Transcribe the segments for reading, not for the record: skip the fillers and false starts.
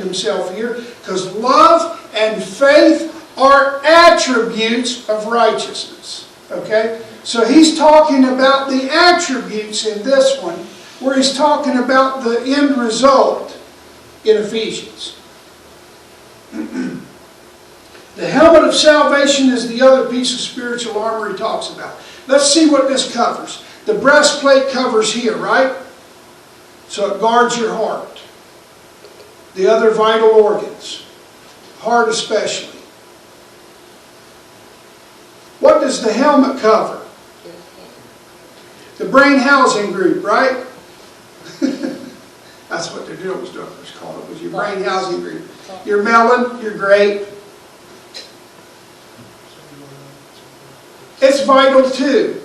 himself here because love and faith are attributes of righteousness. Okay? So he's talking about the attributes in this one, where he's talking about the end result in Ephesians. The helmet of salvation is the other piece of spiritual armor he talks about. Let's see what this covers. The breastplate covers here, right? So it guards your heart. The other vital organs. Heart especially. What does the helmet cover? The brain housing group, right? That's what the drill instructors called it, was your brain housing group. Your melon, your grape. It's vital too.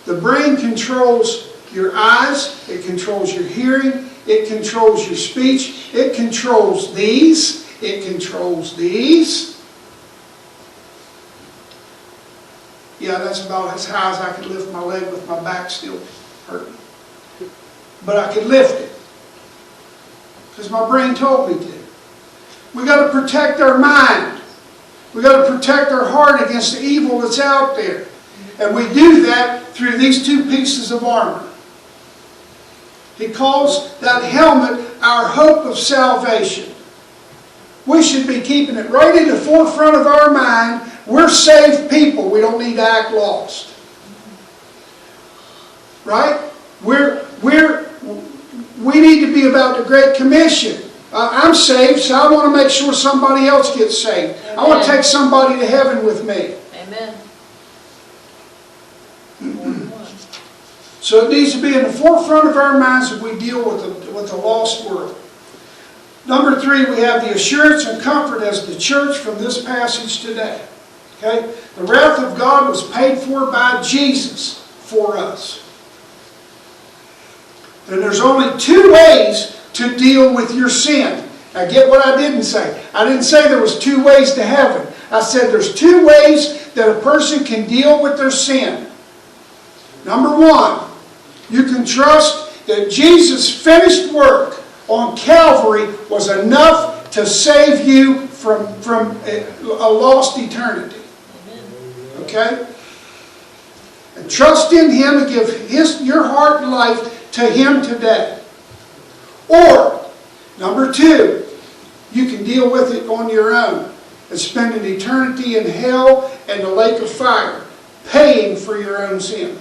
The brain controls your eyes, it controls your hearing, it controls your speech, it controls these, it controls these. Yeah, that's about as high as I could lift my leg with my back still hurting. But I could lift it because my brain told me to. We got to protect our mind. We got to protect our heart against the evil that's out there. And we do that through these two pieces of armor. He calls that helmet our hope of salvation. We should be keeping it right in the forefront of our mind. We're saved people. We don't need to act lost. Right? We need to be about the Great Commission. I'm saved, so I want to make sure somebody else gets saved. Amen. I want to take somebody to heaven with me. Amen. So it needs to be in the forefront of our minds as we deal with the lost world. Number 3, we have the assurance and comfort as the church from this passage today. Okay? The wrath of God was paid for by Jesus for us. And there's only 2 ways to deal with your sin. Now get what I didn't say. I didn't say there was 2 ways to heaven. I said there's 2 ways that a person can deal with their sin. Number 1, you can trust that Jesus' finished work on Calvary was enough to save you from a lost eternity. Okay? And trust in Him and give your heart and life to Him today. Or, number 2, you can deal with it on your own and spend an eternity in hell and the lake of fire, paying for your own sin.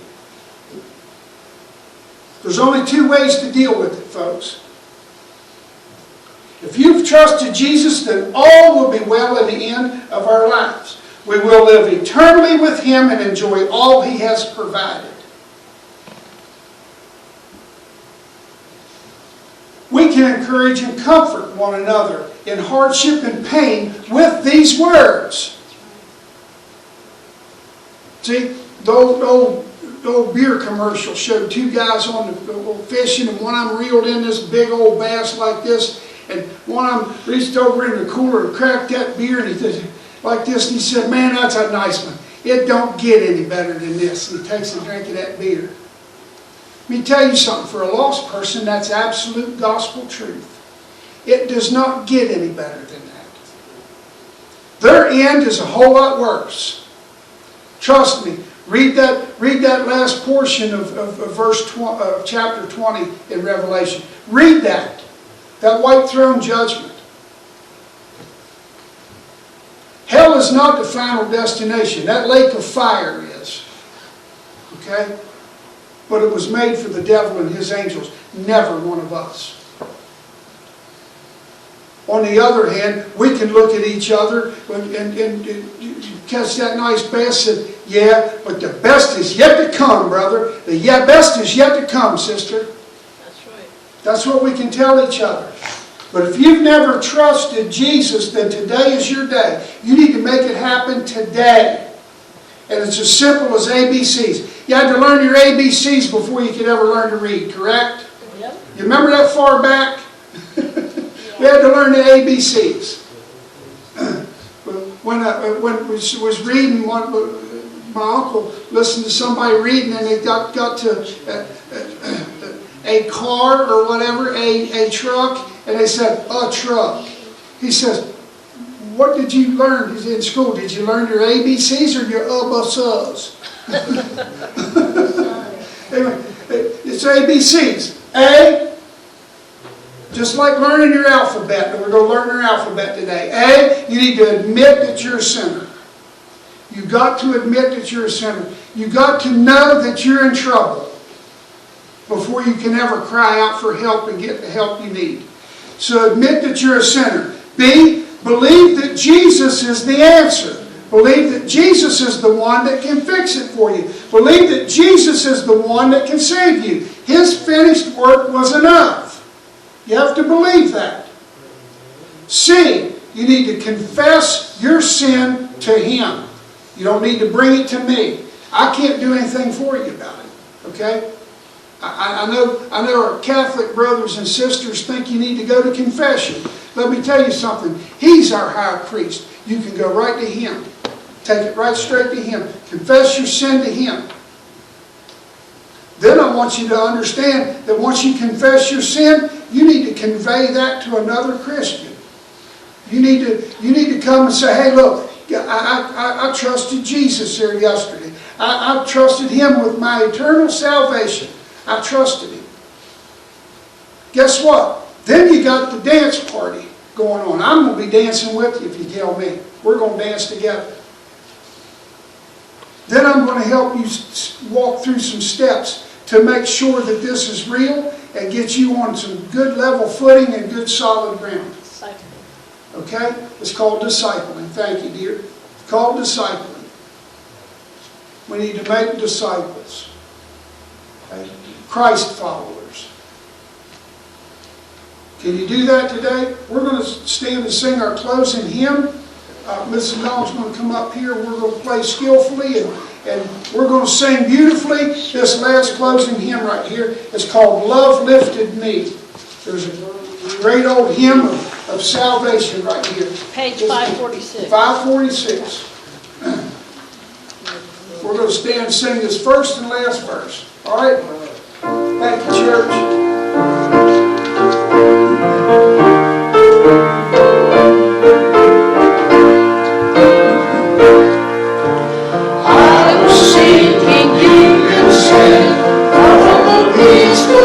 There's only 2 ways to deal with it, folks. If you've trusted Jesus, then all will be well at the end of our lives. We will live eternally with Him and enjoy all He has provided. We can encourage and comfort one another in hardship and pain with these words. See, the old beer commercial showed 2 guys on the fishing, and one of them reeled in this big old bass like this, and one of them reached over in the cooler and cracked that beer, and he did like this, and he said, "Man, that's a nice one. It don't get any better than this." And he takes a drink of that beer. Let me tell you something. For a lost person, that's absolute gospel truth. It does not get any better than that. Their end is a whole lot worse. Trust me. Read that last portion of chapter 20 in Revelation. Read that white throne judgment. Hell is not the final destination. That lake of fire is. Okay? But it was made for the devil and his angels, never one of us. On the other hand, we can look at each other and catch that nice bass and say, "Yeah, but the best is yet to come, brother. The best is yet to come, sister." That's right. That's what we can tell each other. But if you've never trusted Jesus, then today is your day. You need to make it happen today. And it's as simple as ABCs. You had to learn your ABCs before you could ever learn to read, correct? Yep. You remember that far back? We had to learn the ABCs. When I was reading, my uncle listened to somebody reading, and they got to a car or whatever, a truck, and they said, a truck. He says, what did you learn in school? Did you learn your ABCs or your UBSUs? Anyway, it's ABCs. A, just like learning your alphabet, and we're going to learn our alphabet today. A, you need to admit that you're a sinner. You've got to admit that you're a sinner. You've got to know that you're in trouble before you can ever cry out for help and get the help you need. So admit that you're a sinner. B, believe that Jesus is the answer. Believe that Jesus is the one that can fix it for you. Believe that Jesus is the one that can save you. His finished work was enough. You have to believe that. C, you need to confess your sin to Him. You don't need to bring it to me. I can't do anything for you about it. Okay? I know our Catholic brothers and sisters think you need to go to confession. Let me tell you something. He's our high priest. You can go right to Him. Take it right straight to Him. Confess your sin to Him. Then I want you to understand that once you confess your sin, you need to convey that to another Christian. You need to come and say, hey, look, I trusted Jesus here yesterday. I trusted Him with my eternal salvation. I trusted Him. Guess what? Then you got the dance party going on. I'm going to be dancing with you if you tell me. We're going to dance together. Then I'm going to help you walk through some steps to make sure that this is real and get you on some good level footing and good solid ground. Okay? It's called discipling. Thank you, dear. It's called discipling. We need to make disciples. Okay? Christ followers. Can you do that today? We're going to stand and sing our closing hymn. Mrs. Dawn's going to come up here. We're going to play skillfully and we're going to sing beautifully. This last closing hymn right here is called Love Lifted Me. There's a great old hymn of salvation right here. Page 546. 546. We're going to stand and sing this first and last verse. All right? Thank you, church.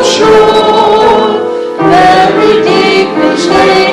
Shore, very deep and stay.